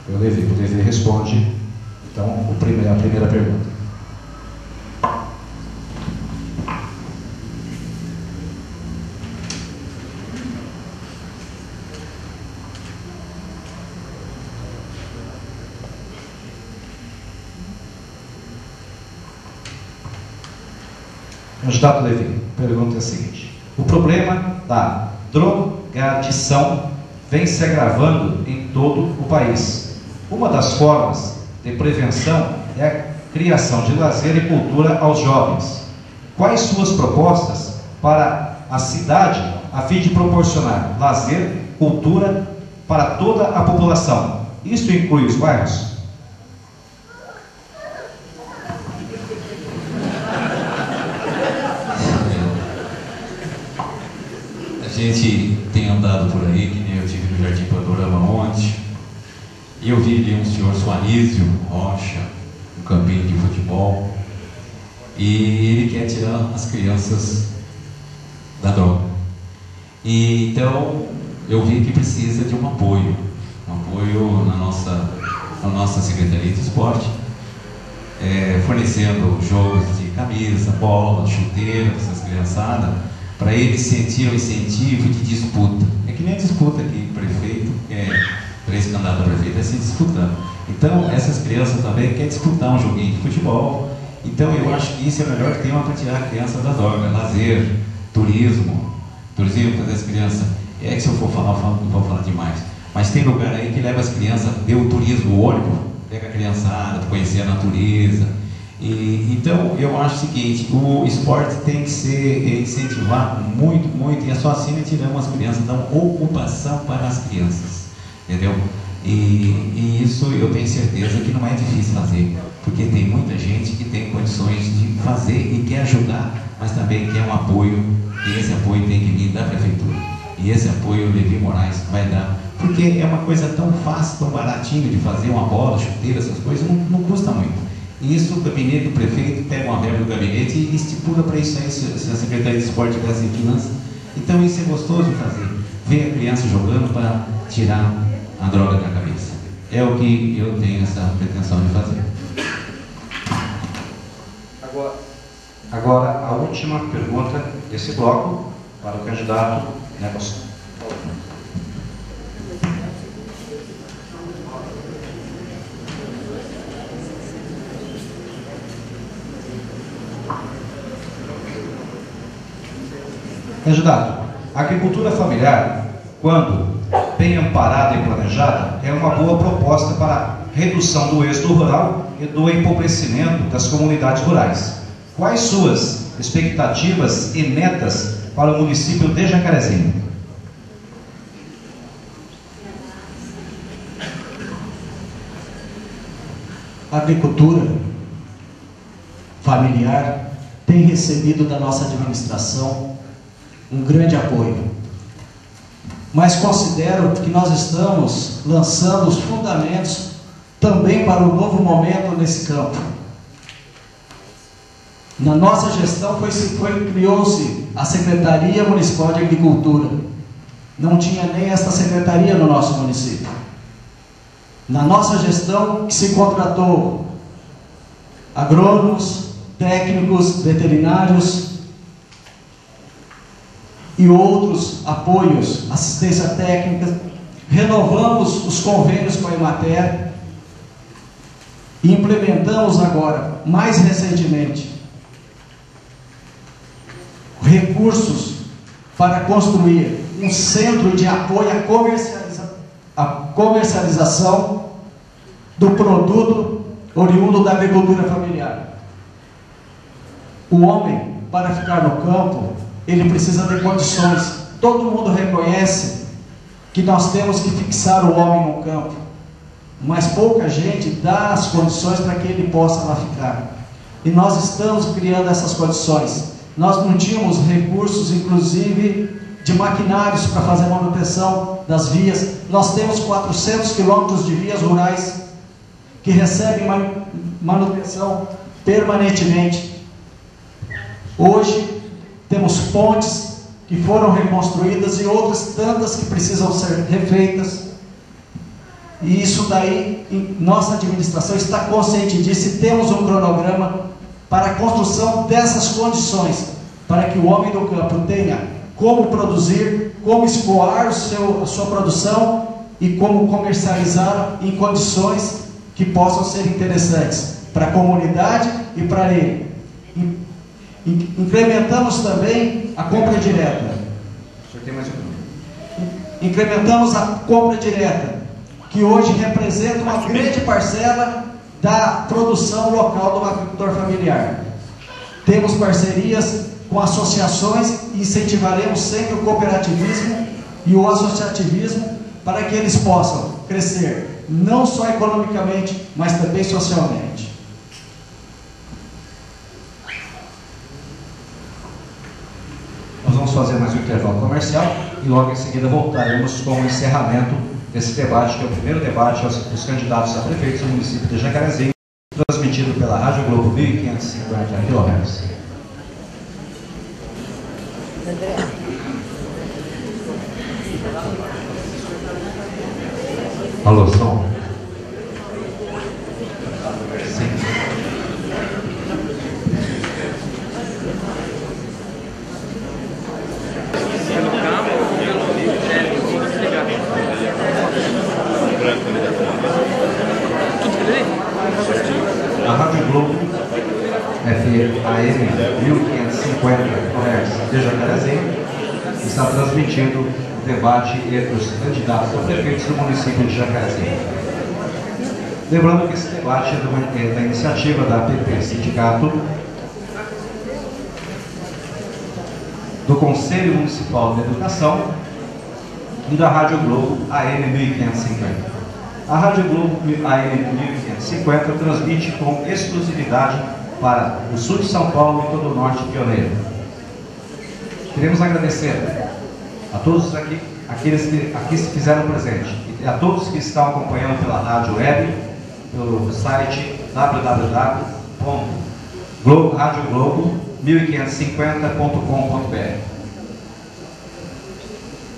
O Levi responde então a primeira pergunta. Candidato Levi, a pergunta é a seguinte: o problema da drogadição vem se agravando em todo o país. Uma das formas de prevenção é a criação de lazer e cultura aos jovens. Quais suas propostas para a cidade a fim de proporcionar lazer, cultura para toda a população? Isso inclui os bairros? A gente tem andado por aí, que nem eu tive no Jardim Panorama ontem, e eu vi ali um senhor Suanísio Rocha, um campinho de futebol, e ele quer tirar as crianças da droga. E então eu vi que precisa de um apoio na nossa Secretaria de Esporte, fornecendo jogos de camisa, bola, chuteira para essas criançadas, para eles sentirem o incentivo de disputa. É que nem a disputa aqui, prefeito, para esse candidato a prefeito, é se disputando. Então, essas crianças também querem disputar um joguinho de futebol. Então, eu acho que isso é o melhor tema para tirar a criança da droga. Lazer, turismo para as crianças. É que se eu for falar, não vou falar demais. Mas tem lugar aí que leva as crianças, vê o turismo, o ônibus, pega a criançada, conhecer a natureza. Então, eu acho o seguinte: o esporte tem que ser incentivado muito, muito, e é só assim que tiramos as crianças, dão ocupação para as crianças, entendeu? E isso eu tenho certeza que não é difícil fazer, porque tem muita gente que tem condições de fazer e quer ajudar, mas também quer um apoio, e esse apoio tem que vir da prefeitura. E esse apoio o Levi Moraes vai dar, porque é uma coisa tão fácil, tão baratinho de fazer, uma bola, chuteira, essas coisas, não custa muito. E isso o gabinete do prefeito pega uma verba do gabinete e estipula para isso aí, se a Secretaria de Esporte tivesse em finanças. Então isso é gostoso de fazer, ver a criança jogando para tirar a droga da cabeça. É o que eu tenho essa pretensão de fazer. Agora a última pergunta desse bloco para o candidato Nelson. Candidato, a agricultura familiar, quando bem amparada e planejada, é uma boa proposta para a redução do êxodo rural e do empobrecimento das comunidades rurais. Quais suas expectativas e metas para o município de Jacarezinho? A agricultura familiar tem recebido da nossa administração um grande apoio, mas considero que nós estamos lançando os fundamentos também para um novo momento nesse campo. Na nossa gestão criou-se a Secretaria Municipal de Agricultura. Não tinha nem esta secretaria no nosso município. Na nossa gestão que se contratou agrônomos, técnicos, veterinários e outros apoios, assistência técnica, renovamos os convênios com a Emater e implementamos agora, mais recentemente, recursos para construir um centro de apoio à comercialização do produto oriundo da agricultura familiar. O homem, para ficar no campo, ele precisa de condições. Todo mundo reconhece que nós temos que fixar o homem no campo, mas pouca gente dá as condições para que ele possa lá ficar. E nós estamos criando essas condições. Nós não tínhamos recursos, inclusive, de maquinários para fazer manutenção das vias. Nós temos 400 quilômetros de vias rurais que recebem manutenção permanentemente. Hoje, temos pontes que foram reconstruídas e outras tantas que precisam ser refeitas. E isso daí, nossa administração está consciente disso e temos um cronograma para a construção dessas condições, para que o homem do campo tenha como produzir, como escoar a sua produção e como comercializar em condições que possam ser interessantes para a comunidade e para ele. Incrementamos também a compra direta. O senhor tem mais um? Incrementamos a compra direta, que hoje representa uma grande parcela da produção local do agricultor familiar. Temos parcerias com associações e incentivaremos sempre o cooperativismo e o associativismo para que eles possam crescer, não só economicamente, mas também socialmente. Nós vamos fazer mais um intervalo comercial e logo em seguida voltaremos com o encerramento desse debate, que é o primeiro debate aos candidatos a prefeitos do município de Jacarezinho, transmitido pela Rádio Globo 1550 kHz. Alô, som? Sim. A Rádio Globo AM 1550 kHz de Jacarezinho está transmitindo o debate entre os candidatos a prefeitos do município de Jacarezinho. Lembrando que esse debate é da iniciativa da APP Sindicato, do Conselho Municipal de Educação e da Rádio Globo AM 1550. A Rádio Globo AM 1550 transmite com exclusividade para o sul de São Paulo e todo o norte pioneiro. Queremos agradecer a todos aqueles que aqui se fizeram presente, e a todos que estão acompanhando pela rádio web, pelo site www.radioglobo1550.com.br.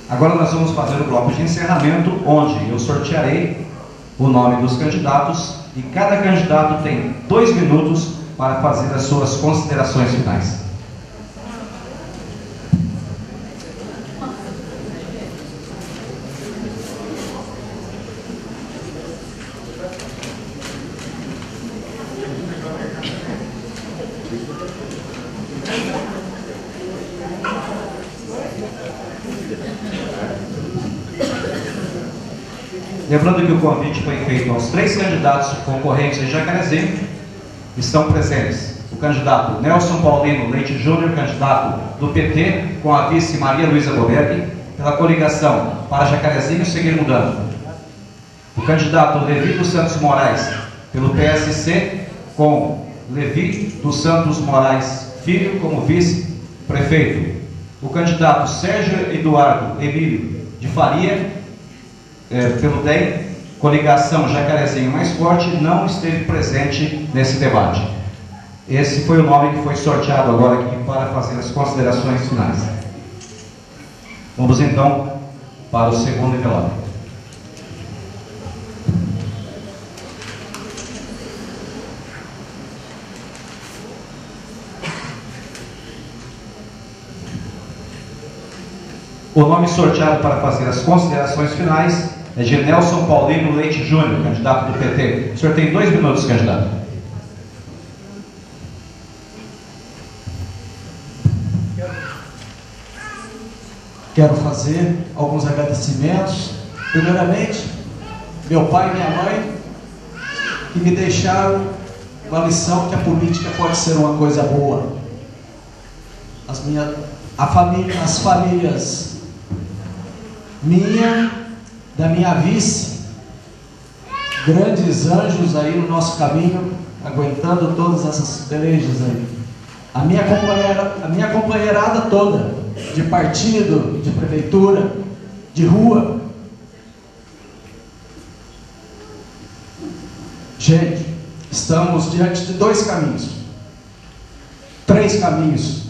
Agora nós vamos fazer o bloco de encerramento, onde eu sortearei o nome dos candidatos e cada candidato tem 2 minutos para fazer as suas considerações finais. Lembrando que o convite foi feito aos 3 candidatos concorrentes em Jacarezinho. Estão presentes o candidato Nelson Paulino Leite Júnior, candidato do PT, com a vice Maria Luísa Goberg, pela coligação para Jacarezinho Seguir Mudando. O candidato Levi dos Santos Moraes, pelo PSC, com Levi dos Santos Moraes Filho como vice-prefeito. O candidato Sérgio Eduardo Emílio de Faria, pelo DEM, coligação Jacarezinho Mais Forte, não esteve presente nesse debate. Esse foi o nome que foi sorteado agora aqui para fazer as considerações finais. Vamos então para o segundo envelope. O nome sorteado para fazer as considerações finais é de Nelson Paulino Leite Júnior, candidato do PT. O senhor tem 2 minutos, candidato. Quero fazer alguns agradecimentos. Primeiramente, meu pai e minha mãe, que me deixaram uma lição que a política pode ser uma coisa boa. As famílias da minha vice, grandes anjos aí no nosso caminho, aguentando todas essas pelejas aí. A minha companheirada toda, de partido, de prefeitura, de rua. Gente, estamos diante de 2 caminhos, 3 caminhos.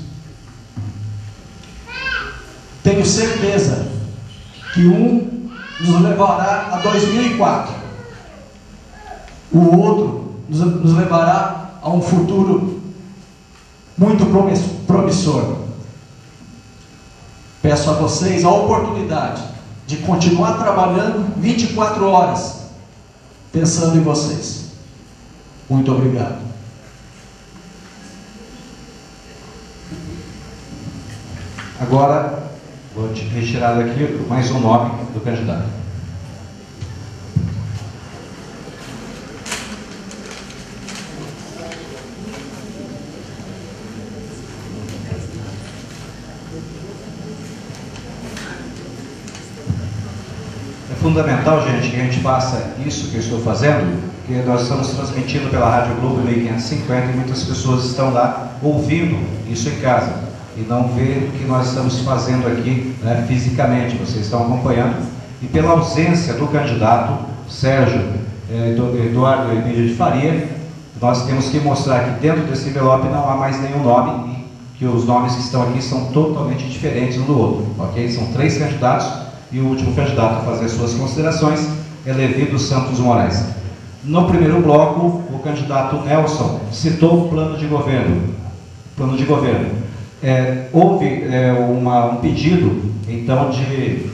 Tenho certeza que um nos levará a 2004, o outro nos levará a um futuro muito promissor. Peço a vocês a oportunidade de continuar trabalhando 24 horas, pensando em vocês. Muito obrigado. Agora, vou retirar daqui mais um nome do candidato. É fundamental, gente, que a gente faça isso que eu estou fazendo, porque nós estamos transmitindo pela Rádio Globo 1550 e muitas pessoas estão lá ouvindo isso em casa e não vê o que nós estamos fazendo aqui, né, fisicamente. Vocês estão acompanhando. E pela ausência do candidato Sérgio Eduardo Emílio de Faria, nós temos que mostrar que dentro desse envelope não há mais nenhum nome e que os nomes que estão aqui são totalmente diferentes um do outro, ok? São 3 candidatos e o último candidato a fazer suas considerações é Levi dos Santos Moraes. No primeiro bloco, o candidato Nelson citou o plano de governo. Houve um pedido, então, de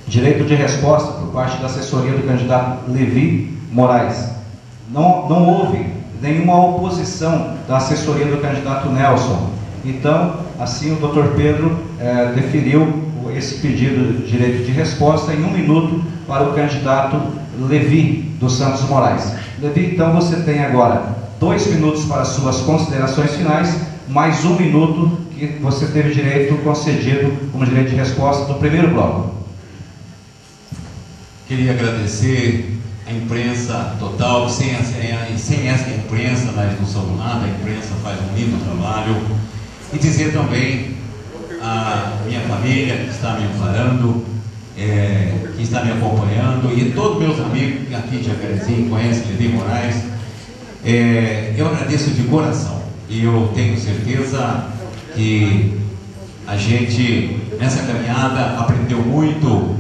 direito de resposta por parte da assessoria do candidato Levi Moraes. Não houve nenhuma oposição da assessoria do candidato Nelson. Então, assim, o Dr. Pedro deferiu esse pedido de direito de resposta em 1 minuto para o candidato Levi dos Santos Moraes. Levi, então você tem agora 2 minutos para suas considerações finais, mais 1 minuto que você teve direito concedido como direito de resposta do primeiro bloco. Queria agradecer a imprensa total. Sem essa imprensa nós não somos nada. A imprensa faz um lindo trabalho. E dizer também a minha família que está me amparando, que está me acompanhando, e todos meus amigos aqui de Jacarezinho conhecem Levi Moraes. Eu agradeço de coração e eu tenho certeza que a gente nessa caminhada aprendeu muito,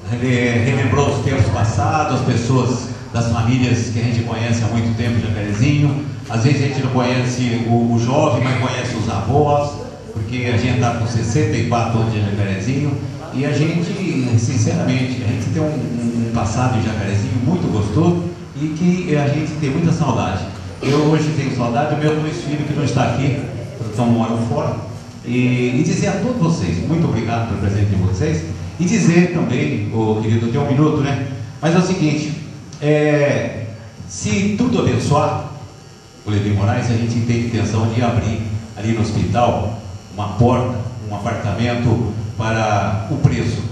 relembrou os tempos passados, as pessoas das famílias que a gente conhece há muito tempo de Jacarezinho. Às vezes a gente não conhece o jovem, mas conhece os avós, porque a gente está com 64 anos de Jacarezinho e a gente, sinceramente, a gente tem um passado de Jacarezinho muito gostoso e que a gente tem muita saudade. Eu hoje tenho saudade dos meus 2 filhos que não estão aqui, estão morando fora, e dizer a todos vocês, muito obrigado pelo presente de vocês, e dizer também, querido, tem 1 minuto, né? Mas é o seguinte, se tudo abençoar o Levi Moraes, a gente tem intenção de abrir ali no hospital uma porta, um apartamento para o preso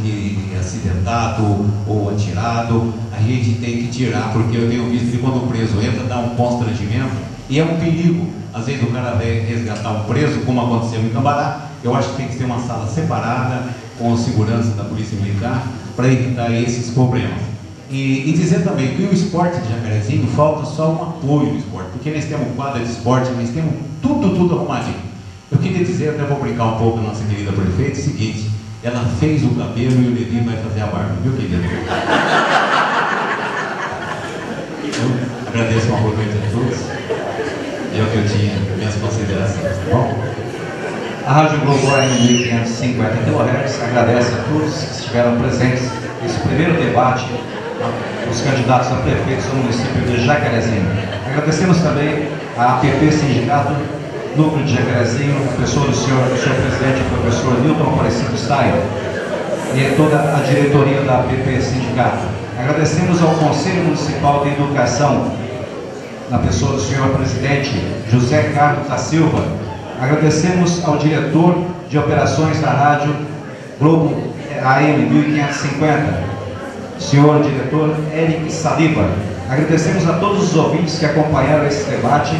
que é acidentado ou atirado. A gente tem que tirar, porque eu tenho visto que quando o preso entra dá um constrangimento e é um perigo. Às vezes o cara vai resgatar um preso, como aconteceu em Cambará. Eu acho que tem que ter uma sala separada com segurança da Polícia Militar para evitar esses problemas. E dizer também que o esporte de Jacarezinho falta só um apoio no esporte, porque nós temos quadra de esporte, nós temos tudo arrumadinho. Eu queria dizer, até vou brincar um pouco com a nossa querida prefeita, o seguinte: ela fez o cabelo e o Levi vai fazer a barba, viu, querida? Eu agradeço uma boa noite a todos. É o que eu tinha, minhas considerações, tá bom? A Rádio Globo AM 1550 kHz agradece a todos que estiveram presentes nesse primeiro debate os candidatos a prefeitos do município de Jacarezinho. Agradecemos também a APP Sindicato Núcleo de Jacarezinho, a pessoa do senhor presidente, o professor Nilton Aparecido Stein, e toda a diretoria da APP Sindicato. Agradecemos ao Conselho Municipal de Educação, na pessoa do senhor presidente José Carlos da Silva. Agradecemos ao diretor de operações da Rádio Globo AM 1550, senhor diretor Eric Saliba. Agradecemos a todos os ouvintes que acompanharam esse debate,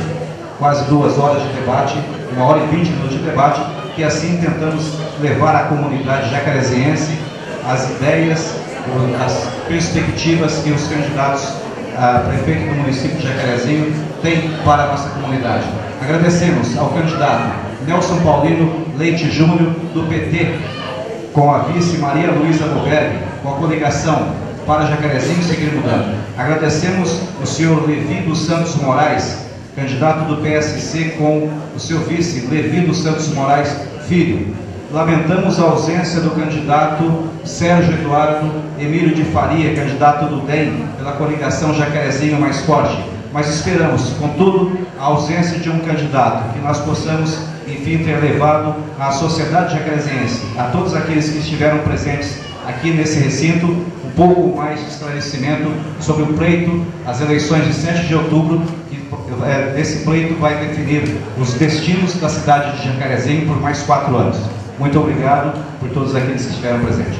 quase 2 horas de debate, 1 hora e 20 minutos de debate, e assim tentamos levar à comunidade jacareziense as ideias, as perspectivas que os candidatos a prefeito do município de Jacarezinho têm para a nossa comunidade. Agradecemos ao candidato Nelson Paulino Leite Júnior, do PT, com a vice Maria Luísa Boberg, com a coligação para Jacarezinho Seguir Mudando. Agradecemos o senhor Levi dos Santos Moraes, candidato do PSC, com o seu vice Levi dos Santos Moraes Filho. Lamentamos a ausência do candidato Sérgio Eduardo Emílio de Faria, candidato do DEM, pela coligação Jacarezinho Mais Forte. mas esperamos, contudo, a ausência de um candidato, que nós possamos, enfim, ter levado à sociedade jacarezense, a todos aqueles que estiveram presentes aqui nesse recinto, um pouco mais de esclarecimento sobre o pleito, as eleições de 7 de outubro, que esse pleito vai definir os destinos da cidade de Jacarezinho por mais 4 anos. Muito obrigado por todos aqueles que estiveram presentes.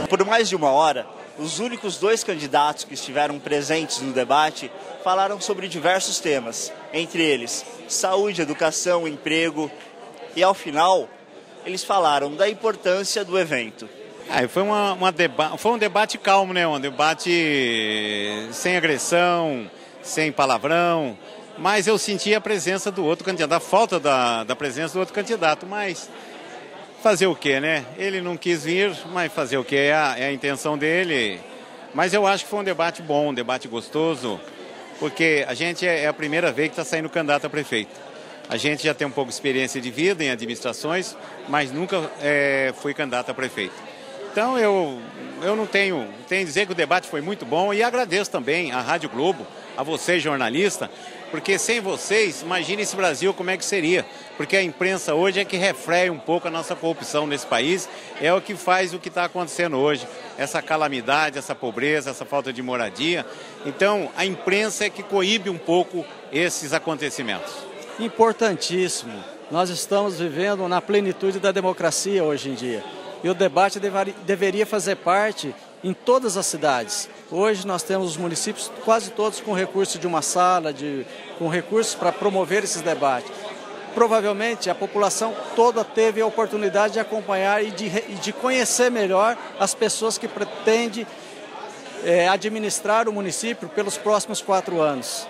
Por mais de 1 hora, os únicos 2 candidatos que estiveram presentes no debate falaram sobre diversos temas, entre eles saúde, educação, emprego, e ao final eles falaram da importância do evento. Foi um debate calmo, né? Um debate sem agressão, sem palavrão, mas eu senti a presença do outro candidato, a falta da presença do outro candidato, mas fazer o quê, né? Ele não quis vir, mas fazer o quê? É a intenção dele. Mas eu acho que foi um debate bom, um debate gostoso, porque a gente é a primeira vez que está saindo candidato a prefeito. A gente já tem um pouco de experiência de vida em administrações, mas nunca fui candidato a prefeito. Então eu não tenho a dizer que o debate foi muito bom, e agradeço também à Rádio Globo, a vocês jornalistas, porque sem vocês, imagine esse Brasil como é que seria, porque a imprensa hoje é que reflete um pouco a nossa corrupção nesse país, é o que faz o que está acontecendo hoje, essa calamidade, essa pobreza, essa falta de moradia. Então a imprensa é que coíbe um pouco esses acontecimentos. Importantíssimo, nós estamos vivendo na plenitude da democracia hoje em dia, e o debate deveria fazer parte em todas as cidades. Hoje nós temos os municípios quase todos com recurso de uma sala, com recursos para promover esses debates. Provavelmente a população toda teve a oportunidade de acompanhar e de conhecer melhor as pessoas que pretendem administrar o município pelos próximos 4 anos.